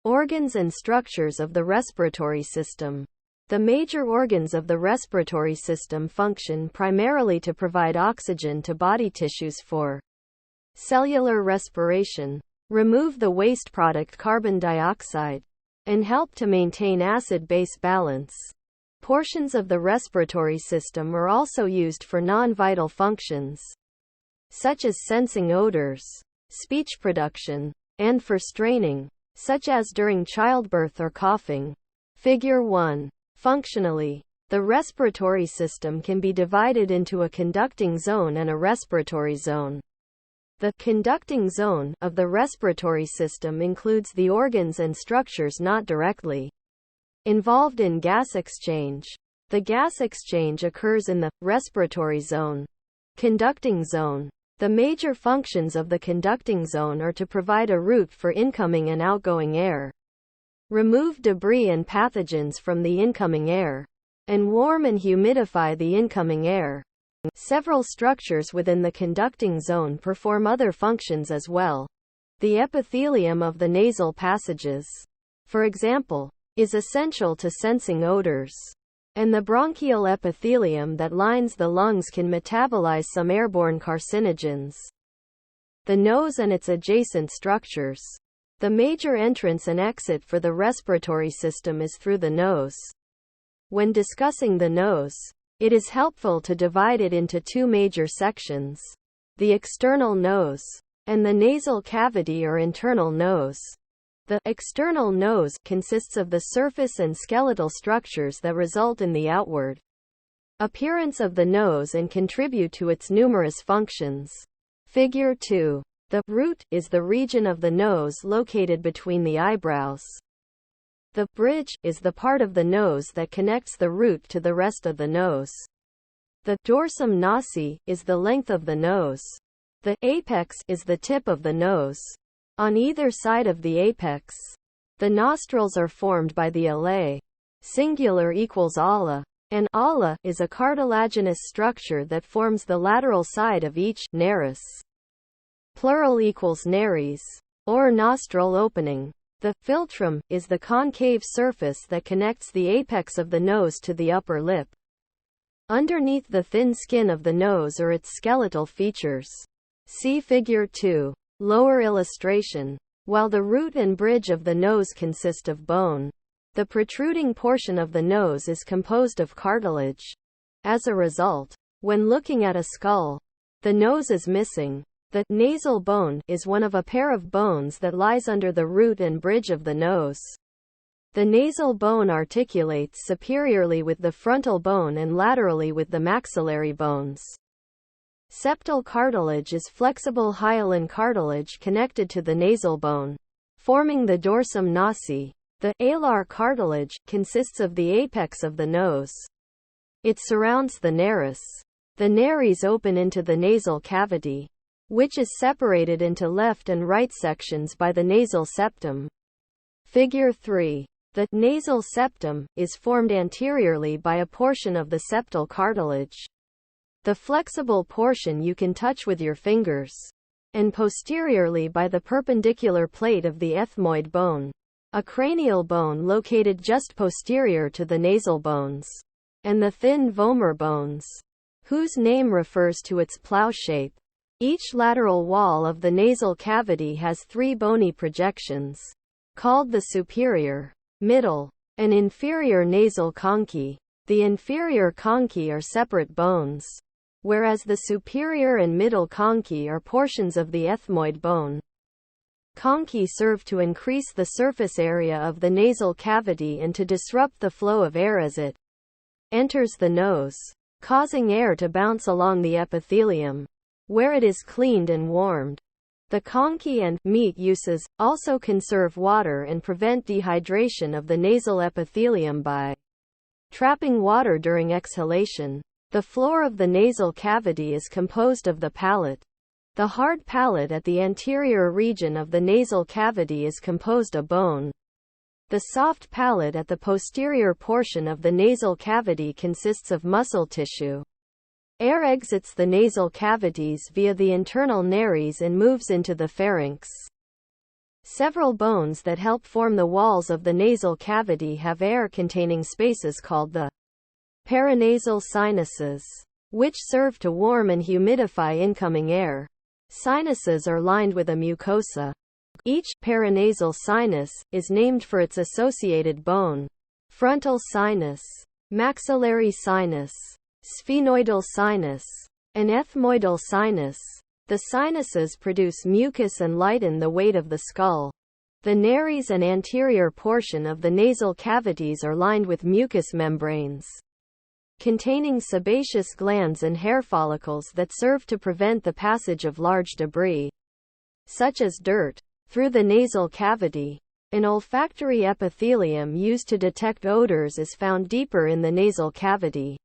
Organs and structures of the respiratory system. The major organs of the respiratory system function primarily to provide oxygen to body tissues for cellular respiration, remove the waste product carbon dioxide, and help to maintain acid-base balance. Portions of the respiratory system are also used for non-vital functions, such as sensing odors, speech production, and for straining, such as during childbirth or coughing. Figure 1. Functionally, the respiratory system can be divided into a conducting zone and a respiratory zone. The conducting zone of the respiratory system includes the organs and structures not directly involved in gas exchange. The gas exchange occurs in the respiratory zone. Conducting zone. The major functions of the conducting zone are to provide a route for incoming and outgoing air, remove debris and pathogens from the incoming air, and warm and humidify the incoming air. Several structures within the conducting zone perform other functions as well. The epithelium of the nasal passages, for example, is essential to sensing odors, and the bronchial epithelium that lines the lungs can metabolize some airborne carcinogens. The nose and its adjacent structures. The major entrance and exit for the respiratory system is through the nose. When discussing the nose, it is helpful to divide it into two major sections: the external nose and the nasal cavity or internal nose. The external nose consists of the surface and skeletal structures that result in the outward appearance of the nose and contribute to its numerous functions. Figure 2. The root is the region of the nose located between the eyebrows. The bridge is the part of the nose that connects the root to the rest of the nose. The dorsum nasi is the length of the nose. The apex is the tip of the nose. On either side of the apex, the nostrils are formed by the alae, singular equals ala, and ala is a cartilaginous structure that forms the lateral side of each nares. Plural equals nares, or nostril opening. The philtrum is the concave surface that connects the apex of the nose to the upper lip. Underneath the thin skin of the nose are its skeletal features. See Figure 2. Lower illustration. While the root and bridge of the nose consist of bone, the protruding portion of the nose is composed of cartilage. As a result, when looking at a skull, the nose is missing. The nasal bone is one of a pair of bones that lies under the root and bridge of the nose. The nasal bone articulates superiorly with the frontal bone and laterally with the maxillary bones. Septal cartilage is flexible hyaline cartilage connected to the nasal bone, forming the dorsum nasi. The alar cartilage consists of the apex of the nose. It surrounds the nares. The nares open into the nasal cavity, which is separated into left and right sections by the nasal septum. Figure 3. The nasal septum is formed anteriorly by a portion of the septal cartilage, the flexible portion you can touch with your fingers, and posteriorly by the perpendicular plate of the ethmoid bone, a cranial bone located just posterior to the nasal bones, and the thin vomer bones, whose name refers to its plow shape. Each lateral wall of the nasal cavity has three bony projections, called the superior, middle, and inferior nasal conchae. The inferior conchae are separate bones, whereas the superior and middle conchae are portions of the ethmoid bone. Conchae serve to increase the surface area of the nasal cavity and to disrupt the flow of air as it enters the nose, causing air to bounce along the epithelium, where it is cleaned and warmed. The conchae and meatuses also conserve water and prevent dehydration of the nasal epithelium by trapping water during exhalation. The floor of the nasal cavity is composed of the palate. The hard palate at the anterior region of the nasal cavity is composed of bone. The soft palate at the posterior portion of the nasal cavity consists of muscle tissue. Air exits the nasal cavities via the internal nares and moves into the pharynx. Several bones that help form the walls of the nasal cavity have air-containing spaces called the paranasal sinuses, which serve to warm and humidify incoming air. Sinuses are lined with a mucosa. Each paranasal sinus is named for its associated bone: frontal sinus, maxillary sinus, sphenoidal sinus, and ethmoidal sinus. The sinuses produce mucus and lighten the weight of the skull. The nares and anterior portion of the nasal cavities are lined with mucous membranes containing sebaceous glands and hair follicles that serve to prevent the passage of large debris, such as dirt, through the nasal cavity. An olfactory epithelium used to detect odors is found deeper in the nasal cavity.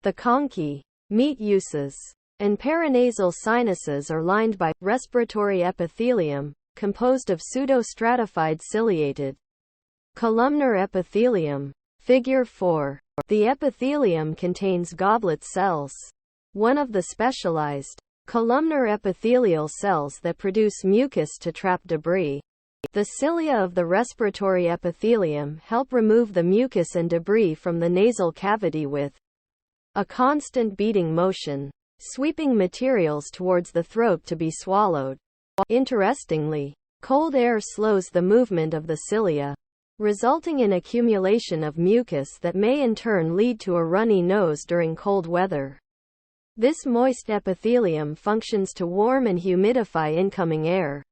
The conchae, meatuses, and paranasal sinuses are lined by respiratory epithelium, composed of pseudostratified ciliated columnar epithelium. Figure 4. The epithelium contains goblet cells, one of the specialized columnar epithelial cells that produce mucus to trap debris. The cilia of the respiratory epithelium help remove the mucus and debris from the nasal cavity with a constant beating motion, sweeping materials towards the throat to be swallowed. Interestingly, cold air slows the movement of the cilia, resulting in accumulation of mucus that may in turn lead to a runny nose during cold weather. This moist epithelium functions to warm and humidify incoming air.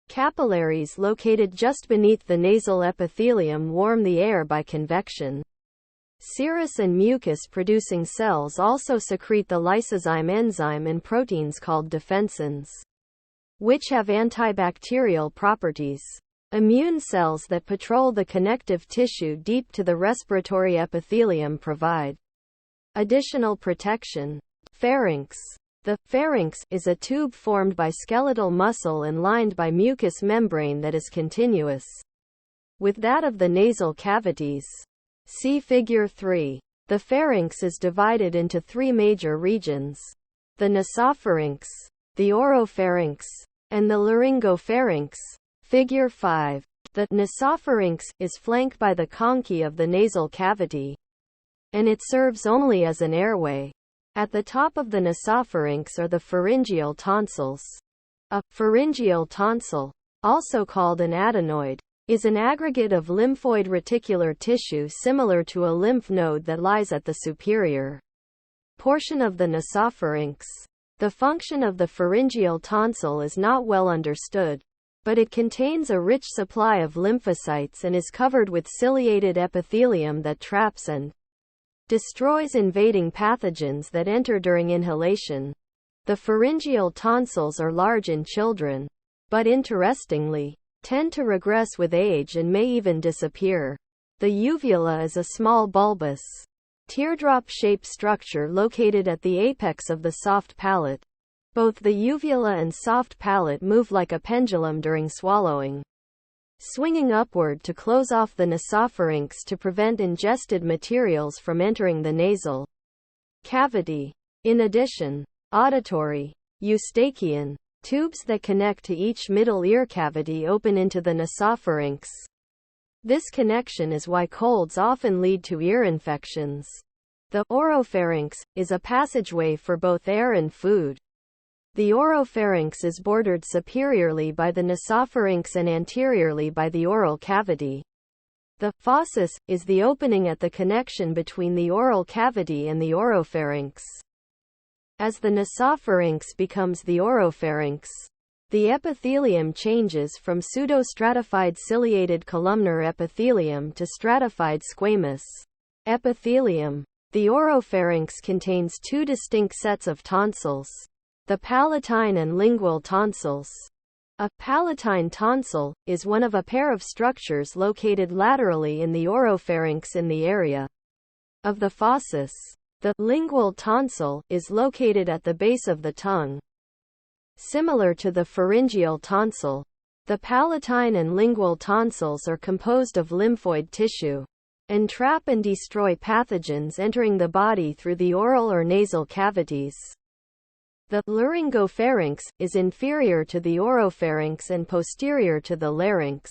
Capillaries located just beneath the nasal epithelium warm the air by convection. Serous and mucus-producing cells also secrete the lysozyme enzyme and proteins called defensins, which have antibacterial properties. Immune cells that patrol the connective tissue deep to the respiratory epithelium provide additional protection. Pharynx. The pharynx is a tube formed by skeletal muscle and lined by mucous membrane that is continuous with that of the nasal cavities. See Figure 3. The pharynx is divided into three major regions: the nasopharynx, the oropharynx, and the laryngopharynx. Figure 5. The nasopharynx is flanked by the conchae of the nasal cavity, and it serves only as an airway. At the top of the nasopharynx are the pharyngeal tonsils. A pharyngeal tonsil, also called an adenoid, is an aggregate of lymphoid reticular tissue similar to a lymph node that lies at the superior portion of the nasopharynx. The function of the pharyngeal tonsil is not well understood, but it contains a rich supply of lymphocytes and is covered with ciliated epithelium that traps and destroys invading pathogens that enter during inhalation. The pharyngeal tonsils are large in children, but interestingly, tend to regress with age and may even disappear. The uvula is a small bulbous, teardrop-shaped structure located at the apex of the soft palate. Both the uvula and soft palate move like a pendulum during swallowing, swinging upward to close off the nasopharynx to prevent ingested materials from entering the nasal cavity. In addition, auditory, eustachian tubes that connect to each middle ear cavity open into the nasopharynx. This connection is why colds often lead to ear infections. The oropharynx is a passageway for both air and food. The oropharynx is bordered superiorly by the nasopharynx and anteriorly by the oral cavity. The fauces is the opening at the connection between the oral cavity and the oropharynx. As the nasopharynx becomes the oropharynx, the epithelium changes from pseudostratified ciliated columnar epithelium to stratified squamous epithelium. The oropharynx contains two distinct sets of tonsils: the palatine and lingual tonsils. A palatine tonsil is one of a pair of structures located laterally in the oropharynx in the area of the fauces. The lingual tonsil is located at the base of the tongue. Similar to the pharyngeal tonsil, the palatine and lingual tonsils are composed of lymphoid tissue and trap and destroy pathogens entering the body through the oral or nasal cavities. The laryngopharynx is inferior to the oropharynx and posterior to the larynx.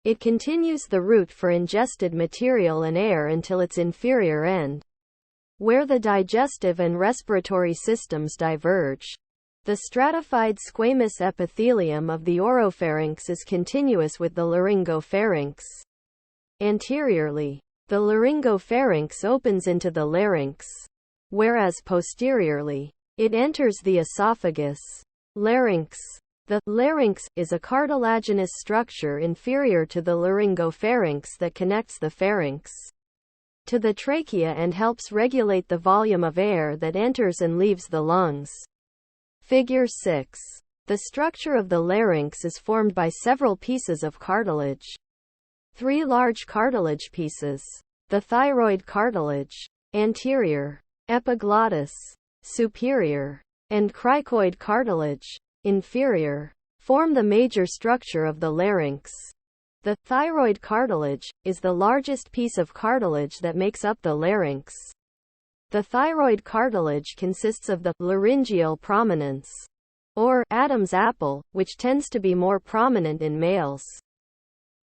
It continues the route for ingested material and air until its inferior end, where the digestive and respiratory systems diverge. The stratified squamous epithelium of the oropharynx is continuous with the laryngopharynx. Anteriorly, the laryngopharynx opens into the larynx, whereas posteriorly, it enters the esophagus. Larynx. The larynx is a cartilaginous structure inferior to the laryngopharynx that connects the pharynx to the trachea and helps regulate the volume of air that enters and leaves the lungs. Figure 6. The structure of the larynx is formed by several pieces of cartilage. 3 large cartilage pieces: the thyroid cartilage, anterior, epiglottis, superior, and cricoid cartilage, inferior, form the major structure of the larynx. The thyroid cartilage is the largest piece of cartilage that makes up the larynx. The thyroid cartilage consists of the laryngeal prominence, or Adam's apple, which tends to be more prominent in males.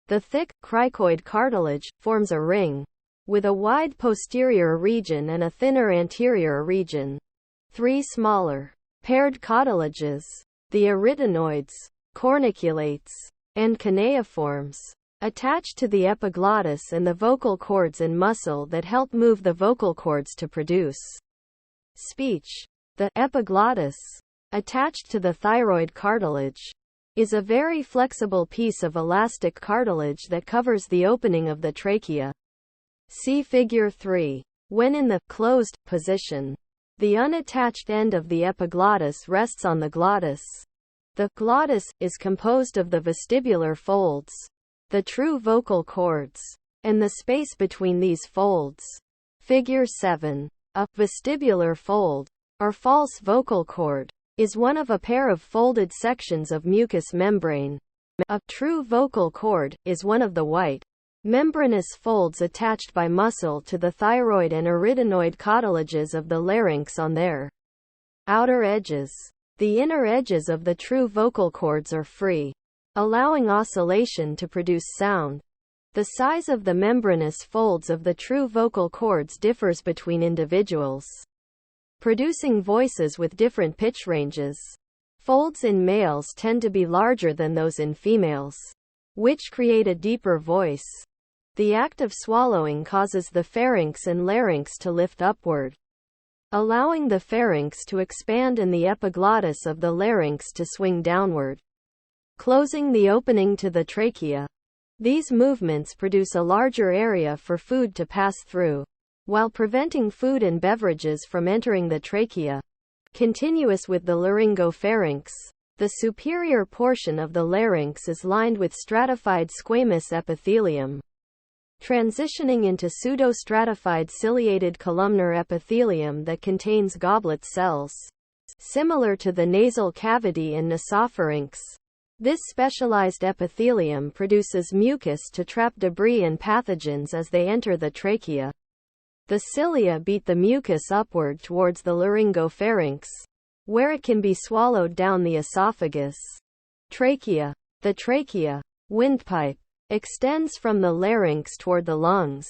The thick, cricoid cartilage forms a ring, with a wide posterior region and a thinner anterior region. 3 smaller, paired cartilages, the arytenoids, corniculates, and cuneiforms, attach to the epiglottis and the vocal cords and muscle that help move the vocal cords to produce speech. The epiglottis, attached to the thyroid cartilage, is a very flexible piece of elastic cartilage that covers the opening of the trachea. See Figure 3. When in the closed position, the unattached end of the epiglottis rests on the glottis. The glottis is composed of the vestibular folds, the true vocal cords, and the space between these folds. Figure 7. A vestibular fold, or false vocal cord, is one of a pair of folded sections of mucous membrane. A true vocal cord is one of the white, membranous folds attached by muscle to the thyroid and arytenoid cartilages of the larynx on their outer edges. The inner edges of the true vocal cords are free, allowing oscillation to produce sound. The size of the membranous folds of the true vocal cords differs between individuals, producing voices with different pitch ranges. Folds in males tend to be larger than those in females, which create a deeper voice. The act of swallowing causes the pharynx and larynx to lift upward, allowing the pharynx to expand and the epiglottis of the larynx to swing downward, closing the opening to the trachea. These movements produce a larger area for food to pass through, while preventing food and beverages from entering the trachea. Continuous with the laryngopharynx, the superior portion of the larynx is lined with stratified squamous epithelium, transitioning into pseudostratified ciliated columnar epithelium that contains goblet cells, similar to the nasal cavity and nasopharynx. This specialized epithelium produces mucus to trap debris and pathogens as they enter the trachea. The cilia beat the mucus upward towards the laryngopharynx, where it can be swallowed down the esophagus. Trachea. The trachea, windpipe, extends from the larynx toward the lungs.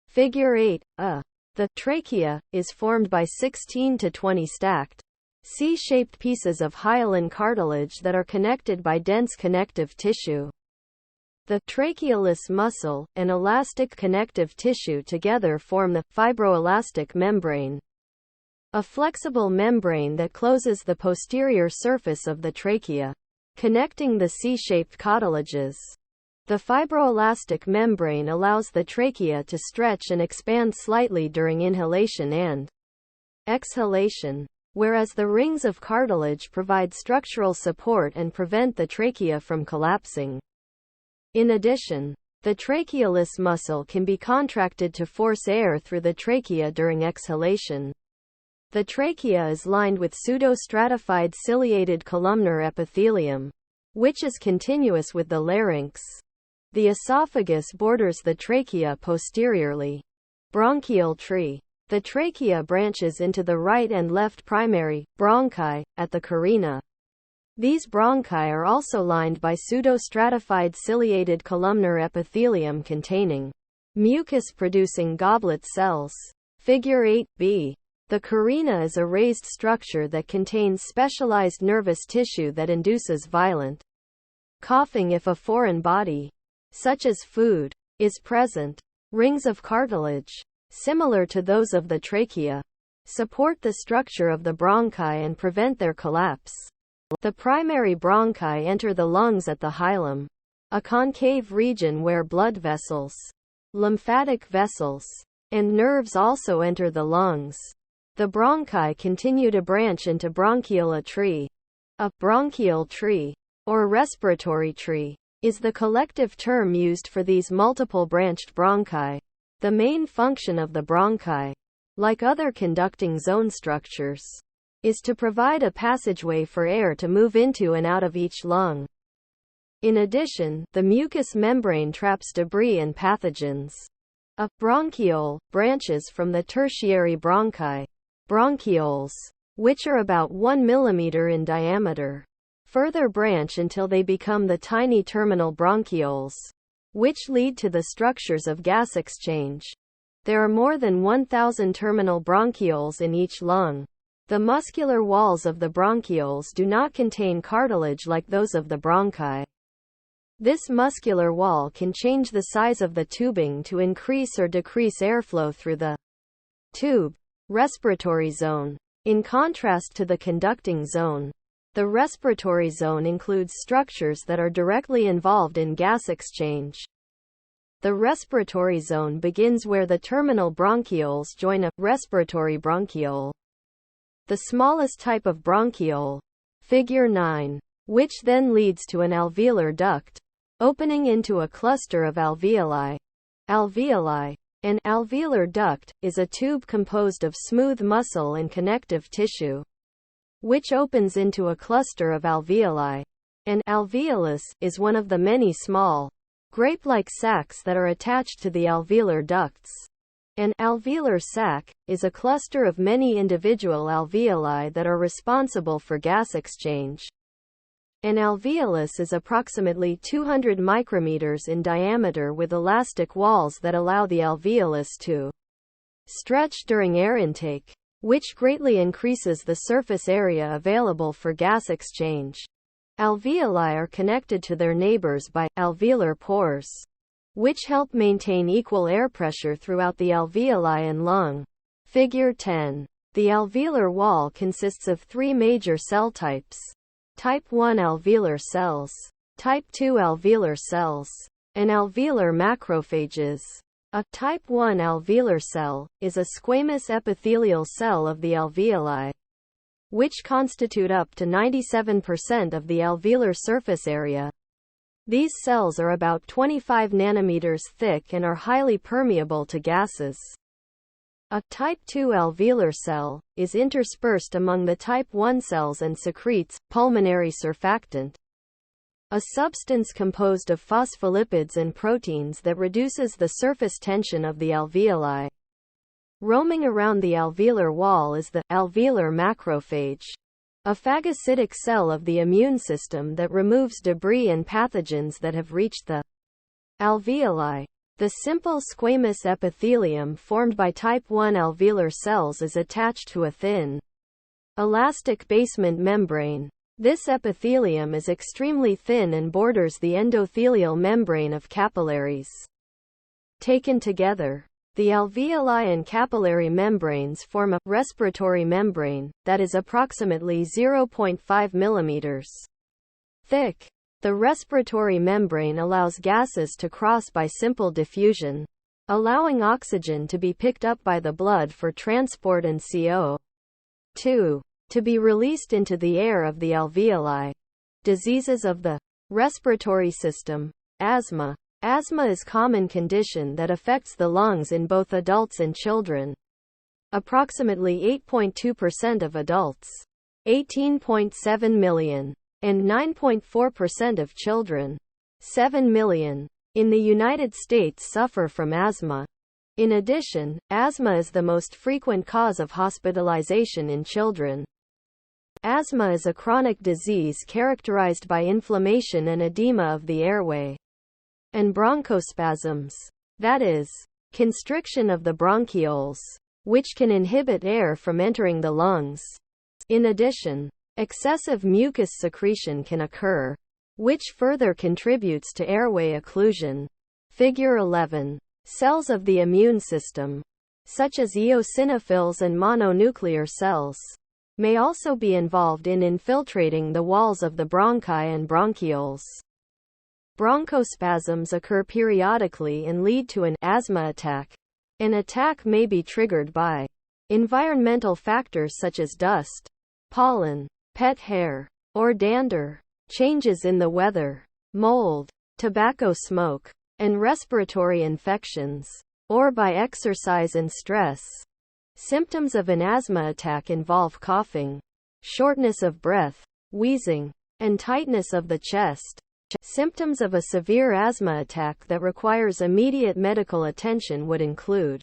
Figure 8. The trachea is formed by 16 to 20 stacked, C-shaped pieces of hyaline cartilage that are connected by dense connective tissue. The trachealis muscle and elastic connective tissue together form the fibroelastic membrane, a flexible membrane that closes the posterior surface of the trachea, connecting the C-shaped cartilages. The fibroelastic membrane allows the trachea to stretch and expand slightly during inhalation and exhalation, whereas the rings of cartilage provide structural support and prevent the trachea from collapsing. In addition, the trachealis muscle can be contracted to force air through the trachea during exhalation. The trachea is lined with pseudostratified ciliated columnar epithelium, which is continuous with the larynx. The esophagus borders the trachea posteriorly. Bronchial tree. The trachea branches into the right and left primary bronchi at the carina. These bronchi are also lined by pseudostratified ciliated columnar epithelium containing mucus-producing goblet cells. Figure 8b. The carina is a raised structure that contains specialized nervous tissue that induces violent coughing if a foreign body, such as food, is present. Rings of cartilage, similar to those of the trachea, support the structure of the bronchi and prevent their collapse. The primary bronchi enter the lungs at the hilum, a concave region where blood vessels, lymphatic vessels, and nerves also enter the lungs. The bronchi continue to branch into bronchial tree. A bronchial tree, or respiratory tree, is the collective term used for these multiple branched bronchi. The main function of the bronchi, like other conducting zone structures, is to provide a passageway for air to move into and out of each lung. In addition, the mucous membrane traps debris and pathogens. A bronchiole branches from the tertiary bronchi, bronchioles, which are about 1 mm in diameter. Further branch until they become the tiny terminal bronchioles, which lead to the structures of gas exchange. There are more than 1,000 terminal bronchioles in each lung. The muscular walls of the bronchioles do not contain cartilage like those of the bronchi. This muscular wall can change the size of the tubing to increase or decrease airflow through the tube. Respiratory zone. In contrast to the conducting zone, the respiratory zone includes structures that are directly involved in gas exchange. The respiratory zone begins where the terminal bronchioles join a respiratory bronchiole, the smallest type of bronchiole, figure 9, which then leads to an alveolar duct, opening into a cluster of alveoli. Alveoli. An alveolar duct is a tube composed of smooth muscle and connective tissue, which opens into a cluster of alveoli. An alveolus is one of the many small, grape-like sacs that are attached to the alveolar ducts. An alveolar sac is a cluster of many individual alveoli that are responsible for gas exchange. An alveolus is approximately 200 micrometers in diameter with elastic walls that allow the alveolus to stretch during air intake, which greatly increases the surface area available for gas exchange. Alveoli are connected to their neighbors by alveolar pores, which help maintain equal air pressure throughout the alveoli and lung. Figure 10. The alveolar wall consists of three major cell types. Type 1 alveolar cells, Type 2 alveolar cells, and alveolar macrophages. A type 1 alveolar cell is a squamous epithelial cell of the alveoli, which constitute up to 97% of the alveolar surface area. These cells are about 25 nanometers thick and are highly permeable to gases. A type 2 alveolar cell is interspersed among the type 1 cells and secretes pulmonary surfactant, a substance composed of phospholipids and proteins that reduces the surface tension of the alveoli. Roaming around the alveolar wall is the alveolar macrophage, a phagocytic cell of the immune system that removes debris and pathogens that have reached the alveoli. The simple squamous epithelium formed by type 1 alveolar cells is attached to a thin, elastic basement membrane. This epithelium is extremely thin and borders the endothelial membrane of capillaries. Taken together, the alveoli and capillary membranes form a respiratory membrane that is approximately 0.5 mm thick. The respiratory membrane allows gases to cross by simple diffusion, allowing oxygen to be picked up by the blood for transport and CO2 to be released into the air of the alveoli. Diseases of the respiratory system. Asthma. Asthma is a common condition that affects the lungs in both adults and children. Approximately 8.2% of adults, 18.7 million, and 9.4% of children, 7 million, in the United States suffer from asthma. In addition, asthma is the most frequent cause of hospitalization in children. Asthma is a chronic disease characterized by inflammation and edema of the airway, and bronchospasms, that is, constriction of the bronchioles, which can inhibit air from entering the lungs. In addition, excessive mucus secretion can occur, which further contributes to airway occlusion. Figure 11. Cells of the immune system, such as eosinophils and mononuclear cells, may also be involved in infiltrating the walls of the bronchi and bronchioles. Bronchospasms occur periodically and lead to an asthma attack. An attack may be triggered by environmental factors such as dust, pollen, pet hair, or dander, changes in the weather, mold, tobacco smoke, and respiratory infections, or by exercise and stress. Symptoms of an asthma attack involve coughing, shortness of breath, wheezing, and tightness of the chest. Symptoms of a severe asthma attack that requires immediate medical attention would include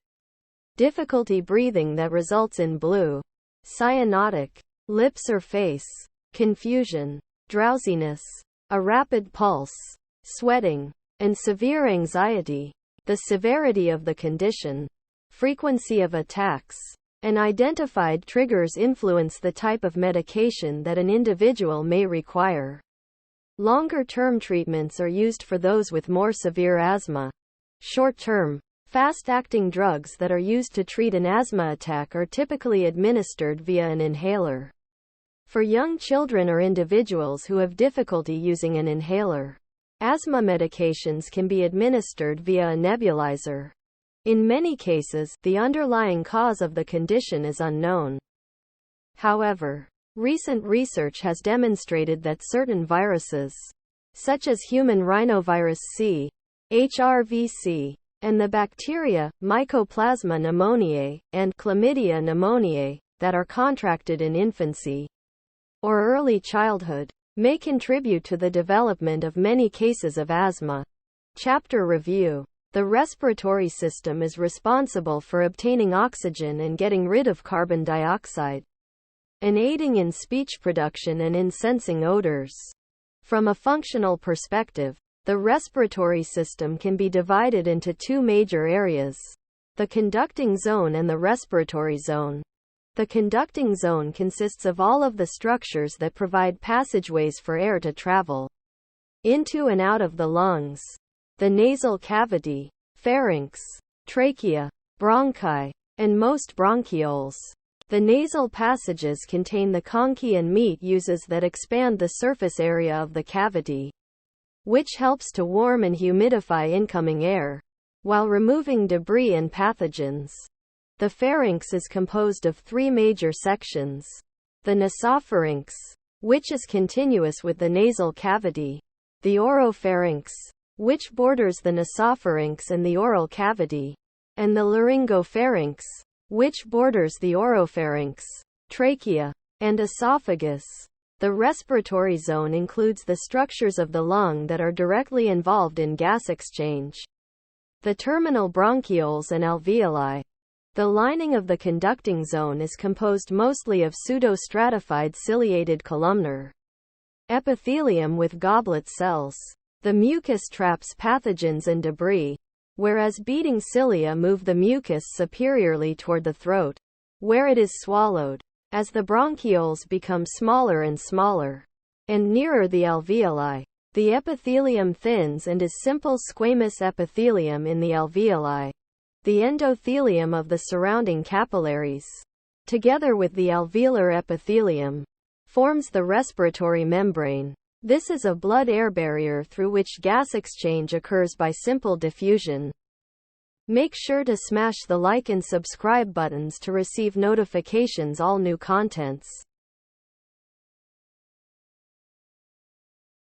difficulty breathing that results in blue, cyanotic, lips or face, confusion, drowsiness, a rapid pulse, sweating, and severe anxiety. The severity of the condition, frequency of attacks, and identified triggers influence the type of medication that an individual may require. Longer-term treatments are used for those with more severe asthma. Short-term, fast-acting drugs that are used to treat an asthma attack are typically administered via an inhaler. For young children or individuals who have difficulty using an inhaler, asthma medications can be administered via a nebulizer. In many cases, the underlying cause of the condition is unknown. However, recent research has demonstrated that certain viruses, such as human rhinovirus C, HRVC, and the bacteria, Mycoplasma pneumoniae, and Chlamydia pneumoniae, that are contracted in infancy or early childhood, may contribute to the development of many cases of asthma. Chapter Review. The respiratory system is responsible for obtaining oxygen and getting rid of carbon dioxide, and aiding in speech production and in sensing odors. From a functional perspective, the respiratory system can be divided into two major areas: the conducting zone and the respiratory zone. The conducting zone consists of all of the structures that provide passageways for air to travel into and out of the lungs. The nasal cavity, pharynx, trachea, bronchi, and most bronchioles. The nasal passages contain the conchae and meatuses that expand the surface area of the cavity, which helps to warm and humidify incoming air, while removing debris and pathogens. The pharynx is composed of three major sections: the nasopharynx, which is continuous with the nasal cavity; the oropharynx, which borders the nasopharynx and the oral cavity; and the laryngopharynx, which borders the oropharynx, trachea, and esophagus. The respiratory zone includes the structures of the lung that are directly involved in gas exchange: the terminal bronchioles and alveoli. The lining of the conducting zone is composed mostly of pseudostratified ciliated columnar epithelium with goblet cells. The mucus traps pathogens and debris, whereas beating cilia move the mucus superiorly toward the throat, where it is swallowed. As the bronchioles become smaller and smaller, and nearer the alveoli, the epithelium thins and is simple squamous epithelium in the alveoli, the endothelium of the surrounding capillaries, together with the alveolar epithelium, forms the respiratory membrane. This is a blood-air barrier through which gas exchange occurs by simple diffusion. Make sure to smash the like and subscribe buttons to receive notifications all new contents.